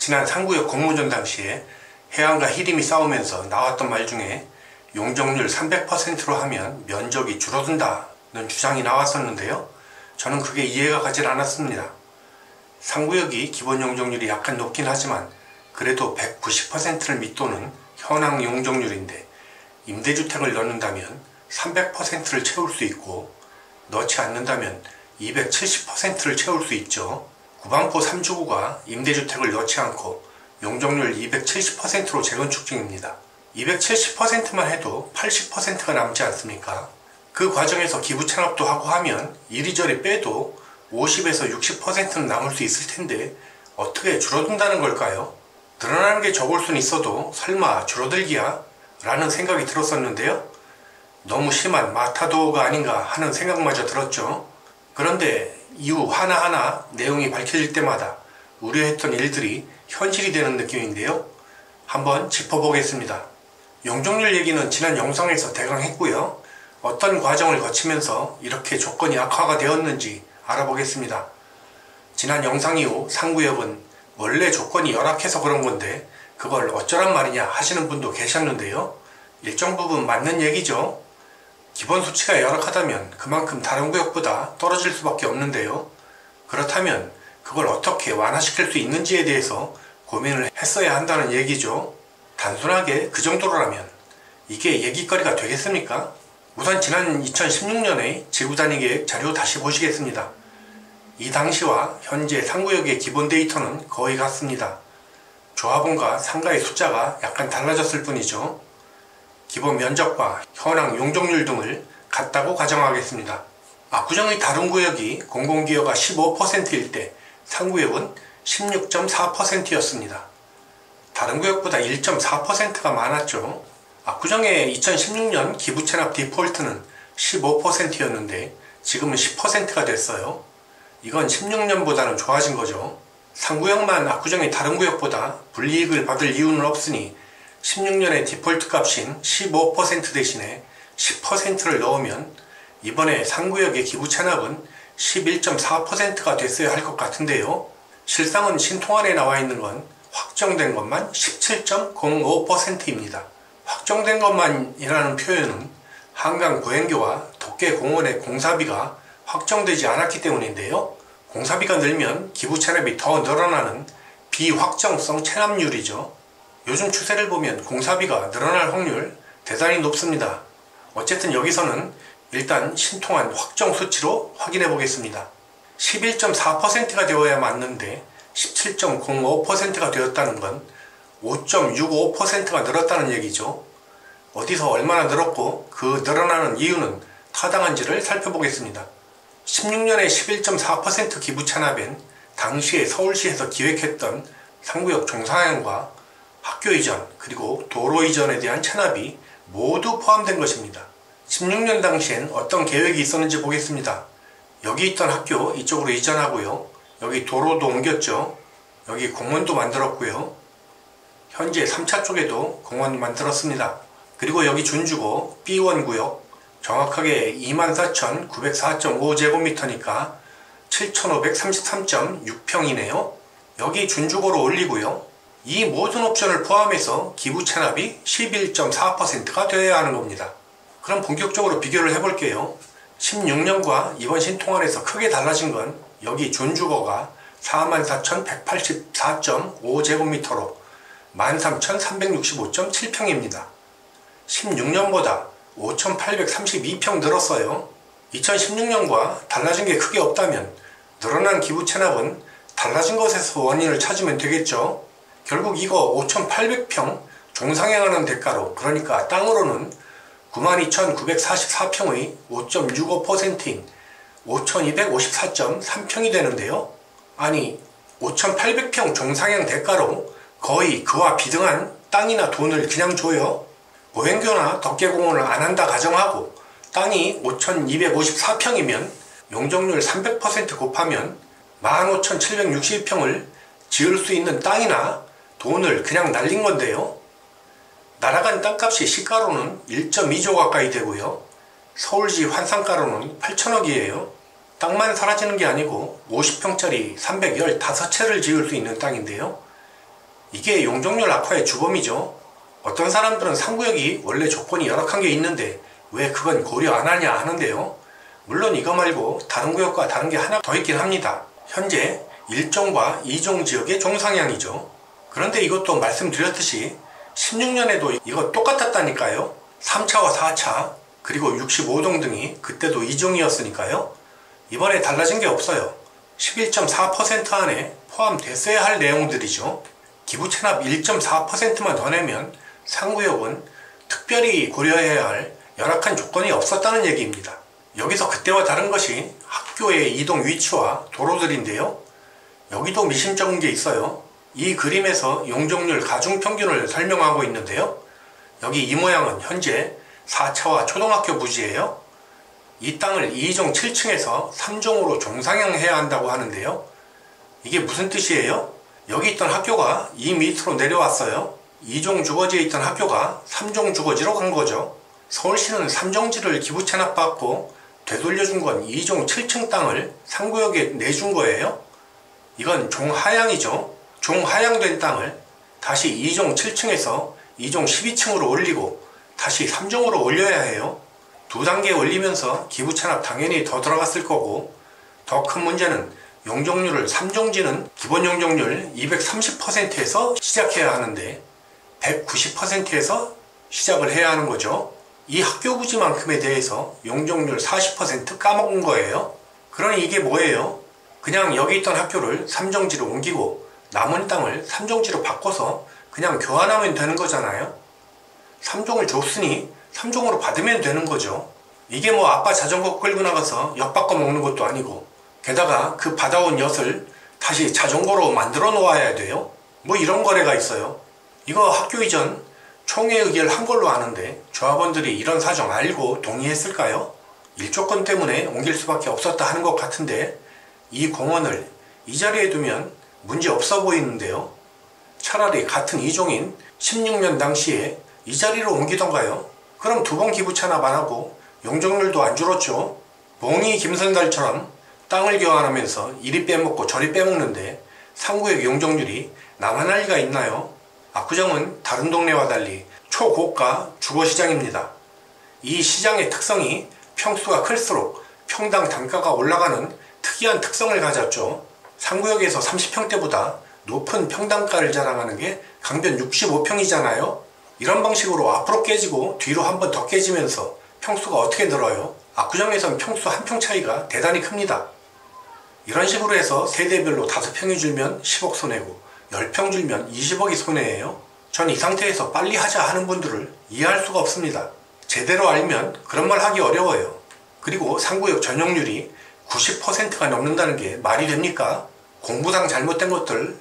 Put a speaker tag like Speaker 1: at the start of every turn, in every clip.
Speaker 1: 지난 상구역 공모전 당시에 해안과 히림이 싸우면서 나왔던 말 중에 용적률 300%로 하면 면적이 줄어든다는 주장이 나왔었는데요. 저는 그게 이해가 가질 않았습니다. 상구역이 기본 용적률이 약간 높긴 하지만 그래도 190%를 밑도는 현황 용적률인데 임대주택을 넣는다면 300%를 채울 수 있고 넣지 않는다면 270%를 채울 수 있죠. 구반포 3주구가 임대주택을 넣지 않고 용적률 270%로 재건축 중입니다. 270%만 해도 80%가 남지 않습니까? 그 과정에서 기부 찬업도 하고 하면 이리저리 빼도 50에서 60%는 남을 수 있을 텐데 어떻게 줄어든다는 걸까요? 늘어나는 게 적을 수는 있어도 설마 줄어들기야? 라는 생각이 들었었는데요. 너무 심한 마타도어가 아닌가 하는 생각마저 들었죠. 그런데 이후 하나하나 내용이 밝혀질 때마다 우려했던 일들이 현실이 되는 느낌인데요. 한번 짚어보겠습니다. 용적률 얘기는 지난 영상에서 대강 했고요. 어떤 과정을 거치면서 이렇게 조건이 악화가 되었는지 알아보겠습니다. 지난 영상 이후 상구역은 원래 조건이 열악해서 그런 건데 그걸 어쩌란 말이냐 하시는 분도 계셨는데요. 일정 부분 맞는 얘기죠. 기본 수치가 열악하다면 그만큼 다른 구역보다 떨어질 수밖에 없는데요. 그렇다면 그걸 어떻게 완화시킬 수 있는지에 대해서 고민을 했어야 한다는 얘기죠. 단순하게 그 정도로라면 이게 얘기거리가 되겠습니까? 우선 지난 2016년의 지구단위 계획 자료 다시 보시겠습니다. 이 당시와 현재 상구역의 기본 데이터는 거의 같습니다. 조합원과 상가의 숫자가 약간 달라졌을 뿐이죠. 기본 면적과 현황 용적률 등을 같다고 가정하겠습니다. 압구정의 다른 구역이 공공기여가 15%일 때 상구역은 16.4%였습니다. 다른 구역보다 1.4%가 많았죠. 압구정의 2016년 기부채납 디폴트는 15%였는데 지금은 10%가 됐어요. 이건 16년보다는 좋아진 거죠. 상구역만 압구정의 다른 구역보다 불이익을 받을 이유는 없으니 16년의 디폴트 값인 15% 대신에 10%를 넣으면 이번에 상구역의 기부 찬압은 11.4%가 됐어야 할 것 같은데요. 실상은 신통안에 나와 있는 건 확정된 것만 17.05%입니다. 확정된 것만이라는 표현은 한강 보행교와 덕계공원의 공사비가 확정되지 않았기 때문인데요. 공사비가 늘면 기부 찬압이 더 늘어나는 비확정성 체납률이죠. 요즘 추세를 보면 공사비가 늘어날 확률 대단히 높습니다. 어쨌든 여기서는 일단 신통한 확정 수치로 확인해 보겠습니다. 11.4%가 되어야 맞는데 17.05%가 되었다는 건 5.65%가 늘었다는 얘기죠. 어디서 얼마나 늘었고 그 늘어나는 이유는 타당한지를 살펴보겠습니다. 16년에 11.4% 기부 찬압엔 당시에 서울시에서 기획했던 상구역 종상향과 학교 이전 그리고 도로 이전에 대한 찬압이 모두 포함된 것입니다. 16년 당시엔 어떤 계획이 있었는지 보겠습니다. 여기 있던 학교 이쪽으로 이전하고요. 여기 도로도 옮겼죠. 여기 공원도 만들었고요. 현재 3차 쪽에도 공원 만들었습니다. 그리고 여기 준주거 B1 구역 정확하게 24,904.5제곱미터니까 7,533.6평이네요. 여기 준주거로 올리고요. 이 모든 옵션을 포함해서 기부 찬압이 11.4%가 되어야 하는 겁니다. 그럼 본격적으로 비교를 해볼게요. 16년과 이번 신통안에서 크게 달라진 건 여기 준주거가 44,184.5제곱미터로 13,365.7평입니다. 16년보다 5,832평 늘었어요. 2016년과 달라진 게 크게 없다면 늘어난 기부 찬압은 달라진 것에서 원인을 찾으면 되겠죠. 결국 이거 5,800평 종상향하는 대가로, 그러니까 땅으로는 92,944평의 5.65%인 5,254.3평이 되는데요. 아니 5,800평 종상향 대가로 거의 그와 비등한 땅이나 돈을 그냥 줘요. 보행교나 덕계공원을 안 한다 가정하고 땅이 5,254평이면 용적률 300% 곱하면 15,762평을 지을 수 있는 땅이나 돈을 그냥 날린 건데요. 날아간 땅값이 시가로는 1.2조 가까이 되고요. 서울시 환산가로는 8천억이에요. 땅만 사라지는 게 아니고 50평짜리 315채를 지을 수 있는 땅인데요. 이게 용적률 악화의 주범이죠. 어떤 사람들은 상구역이 원래 조건이 열악한 게 있는데 왜 그건 고려 안 하냐 하는데요. 물론 이거 말고 다른 구역과 다른 게 하나 더 있긴 합니다. 현재 1종과 2종 지역의 종상향이죠. 그런데 이것도 말씀드렸듯이 16년에도 이거 똑같았다니까요. 3차와 4차 그리고 65동 등이 그때도 2종이었으니까요. 이번에 달라진 게 없어요. 11.4% 안에 포함됐어야 할 내용들이죠. 기부 체납 1.4%만 더 내면 상구역은 특별히 고려해야 할 열악한 조건이 없었다는 얘기입니다. 여기서 그때와 다른 것이 학교의 이동 위치와 도로들인데요. 여기도 미심쩍은 게 있어요. 이 그림에서 용적률 가중평균을 설명하고 있는데요. 여기 이 모양은 현재 4차와 초등학교 부지예요. 이 땅을 2종 7층에서 3종으로 종상향해야 한다고 하는데요. 이게 무슨 뜻이에요? 여기 있던 학교가 이 밑으로 내려왔어요. 2종 주거지에 있던 학교가 3종 주거지로 간 거죠. 서울시는 3종지를 기부 체납받고 되돌려준 건 2종 7층 땅을 상구역에 내준 거예요. 이건 종하향이죠. 종하향된 땅을 다시 2종 7층에서 2종 12층으로 올리고 다시 3종으로 올려야 해요. 두 단계 올리면서 기부 체납 당연히 더 들어갔을 거고, 더 큰 문제는 용적률을 3종지는 기본 용적률 230%에서 시작해야 하는데 190%에서 시작을 해야 하는 거죠. 이 학교 부지만큼에 대해서 용적률 40% 까먹은 거예요. 그러니 이게 뭐예요? 그냥 여기 있던 학교를 3종지로 옮기고 남은 땅을 3종지로 바꿔서 그냥 교환하면 되는 거잖아요. 3종을 줬으니 3종으로 받으면 되는 거죠. 이게 뭐 아빠 자전거 끌고 나가서 엿 바꿔 먹는 것도 아니고, 게다가 그 받아온 엿을 다시 자전거로 만들어 놓아야 돼요. 뭐 이런 거래가 있어요. 이거 학교 이전 총회 의결한 걸로 아는데 조합원들이 이런 사정 알고 동의했을까요? 일조건 때문에 옮길 수밖에 없었다 하는 것 같은데 이 공원을 이 자리에 두면 문제 없어 보이는데요. 차라리 같은 이종인 16년 당시에 이 자리로 옮기던가요. 그럼 두 번 기부 체납 안 하고 용적률도 안 줄었죠. 봉이 김선달처럼 땅을 교환하면서 이리 빼먹고 저리 빼먹는데 상구역 용적률이 남아날 리가 있나요? 압구정은 다른 동네와 달리 초고가 주거시장입니다. 이 시장의 특성이 평수가 클수록 평당 단가가 올라가는 특이한 특성을 가졌죠. 상구역에서 30평대보다 높은 평당가를 자랑하는 게 강변 65평이잖아요. 이런 방식으로 앞으로 깨지고 뒤로 한 번 더 깨지면서 평수가 어떻게 늘어요? 압구정에선 평수 한 평 차이가 대단히 큽니다. 이런 식으로 해서 세대별로 5평이 줄면 10억 손해고 10평 줄면 20억이 손해예요. 전 이 상태에서 빨리 하자 하는 분들을 이해할 수가 없습니다. 제대로 알면 그런 말 하기 어려워요. 그리고 상구역 전용률이 90%가 넘는다는 게 말이 됩니까? 공부상 잘못된 것들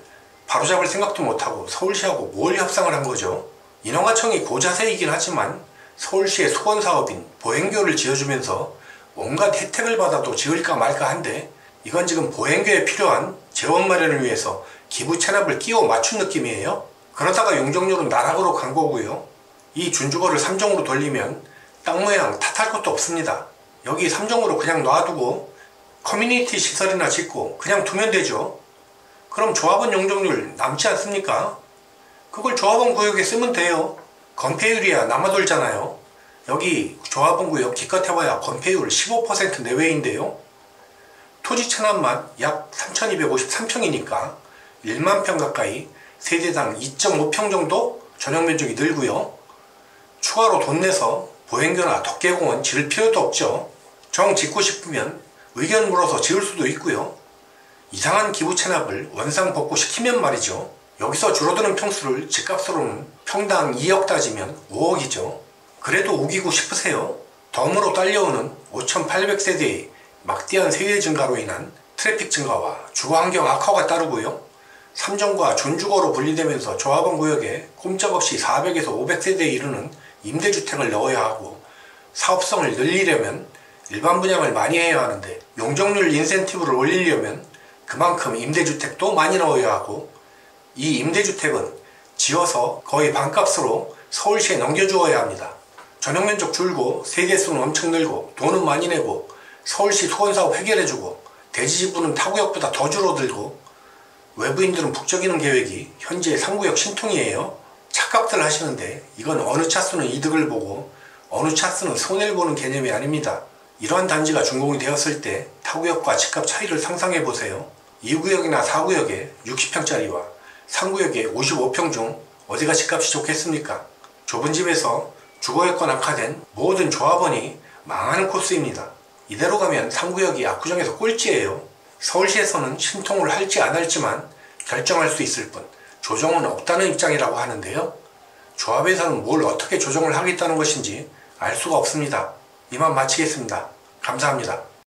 Speaker 1: 바로잡을 생각도 못하고 서울시하고 뭘 협상을 한 거죠? 인허가청이 고자세이긴 하지만 서울시의 소원사업인 보행교를 지어주면서 온갖 혜택을 받아도 지을까 말까 한데, 이건 지금 보행교에 필요한 재원 마련을 위해서 기부 체납을 끼워 맞춘 느낌이에요. 그러다가 용적률은 나락으로 간 거고요. 이 준주거를 3종으로 돌리면 땅 모양 탓할 것도 없습니다. 여기 3종으로 그냥 놔두고 커뮤니티 시설이나 짓고 그냥 두면 되죠. 그럼 조합원 용적률 남지 않습니까? 그걸 조합원 구역에 쓰면 돼요. 건폐율이야 남아돌잖아요. 여기 조합원 구역 기껏 해봐야 건폐율 15% 내외인데요. 토지 체납만 약 3253평이니까 1만 평 가까이 세대당 2.5평 정도 전용 면적이 늘고요. 추가로 돈 내서 보행교나 덕계공원 지을 필요도 없죠. 정 짓고 싶으면 의견 물어서 지을 수도 있고요. 이상한 기부 체납을 원상복구 시키면 말이죠. 여기서 줄어드는 평수를 집값으로는 평당 2억 따지면 5억이죠. 그래도 우기고 싶으세요? 덤으로 딸려오는 5,800세대의 막대한 세대 증가로 인한 트래픽 증가와 주거환경 악화가 따르고요. 3종과 준주거로 분리되면서 조합원 구역에 꼼짝없이 400에서 500세대에 이르는 임대주택을 넣어야 하고, 사업성을 늘리려면 일반 분양을 많이 해야 하는데 용적률 인센티브를 올리려면 그만큼 임대주택도 많이 넣어야 하고, 이 임대주택은 지어서 거의 반값으로 서울시에 넘겨주어야 합니다. 전용면적 줄고 세대수는 엄청 늘고 돈은 많이 내고 서울시 소원사업 해결해주고 대지지분은 타구역보다 더 줄어들고, 외부인들은 북적이는 계획이 현재 3구역 신통이에요. 착각들 하시는데 이건 어느 차수는 이득을 보고 어느 차수는 손해를 보는 개념이 아닙니다. 이러한 단지가 준공이 되었을 때 타구역과 집값 차이를 상상해 보세요. 2구역이나 4구역에 60평짜리와 3구역에 55평 중 어디가 집값이 좋겠습니까? 좁은 집에서 주거여건 악화된 모든 조합원이 망하는 코스입니다. 이대로 가면 3구역이 압구정에서 꼴찌예요. 서울시에서는 신통을 할지 안 할지만 결정할 수 있을 뿐 조정은 없다는 입장이라고 하는데요. 조합에서는 뭘 어떻게 조정을 하겠다는 것인지 알 수가 없습니다. 이만 마치겠습니다. 감사합니다.